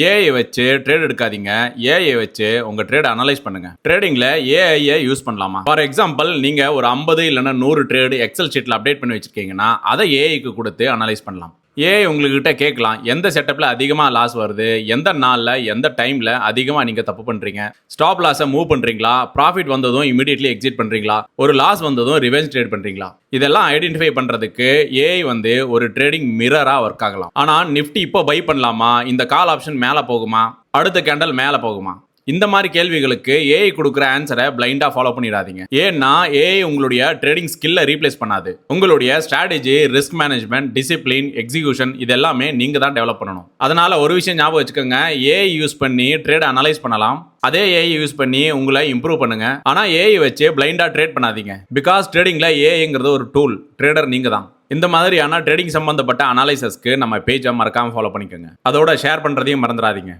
AI வச்சு trade எடுக்காதீங்க. AI வச்சு உங்க ட்ரேட் அனலைஸ் பண்ணுங்க. ட்ரேடிங்ல ஏஐ யூஸ் பண்ணலாமா? ஃபார் எக்ஸாம்பிள் நீங்க ஒரு 50 இல்லைன்னா 100 ட்ரேட் எக்ஸல் ஷீட்ல அப்டேட் பண்ணி வச்சிருக்கீங்கன்னா அதை ஏஐக்கு கொடுத்து அனலைஸ் பண்ணலாம். ஏஐ உங்ககிட்ட கேட்கலாம், எந்த செட்டப்ல அதிகமாக லாஸ் வருது, எந்த நாளில் எந்த டைமில் அதிகமாக நீங்கள் தப்பு பண்ணுறீங்க, ஸ்டாப் லாஸை மூவ் பண்ணுறீங்களா, ப்ராஃபிட் வந்ததும் இமீடியட்லி எக்ஸிட் பண்ணுறீங்களா, ஒரு லாஸ் வந்ததும் ரிவெஞ்ச் ட்ரேட் பண்ணுறீங்களா, இதெல்லாம் ஐடென்டிஃபை பண்ணுறதுக்கு ஏஐ ஒரு ட்ரேடிங் மிரராக ஒர்க் ஆகலாம். ஆனால் நிஃப்டி இப்போ பை பண்ணலாமா, இந்த கால் ஆப்ஷன் மேலே போகுமா, அடுத்த கேண்டல் மேலே போகுமா, இந்த மாதிரி கேள்விகளுக்கு ஏஐ கொடுக்குற ஆன்சரை பிளைண்டா ஃபாலோ பண்ணிடாதீங்க. ஏன்னா ஏஐ உங்களுடைய ட்ரேடிங் ஸ்கில்லை ரீப்ளேஸ் பண்ணாது. உங்களுடைய strategy, risk management, discipline, execution இதெல்லாமே நீங்க தான் டெவலப் பண்ணணும். அதனால ஒரு விஷயம் ஞாபகம் வச்சுக்கோங்க, ஏஐ யூஸ் பண்ணி ட்ரேட் அனலைஸ் பண்ணலாம். அதே ஏஐ யூஸ் பண்ணி உங்களை இம்ப்ரூவ் பண்ணுங்க. ஆனா ஏஐ வச்சு பிளைண்டா ட்ரேட் பண்ணாதீங்க. பிகாஸ் ட்ரேடிங்ல ஏஐங்கிறது ஒரு டூல், ட்ரேடர் நீங்க தான். இந்த மாதிரியான ட்ரேடிங் சம்பந்தப்பட்ட அனாலிசிஸ்க்கு நம்ம பேஜை மறக்காம ஃபாலோ பண்ணிக்கோங்க. அதோட ஷேர் பண்றதையும் மறந்துடாதீங்க.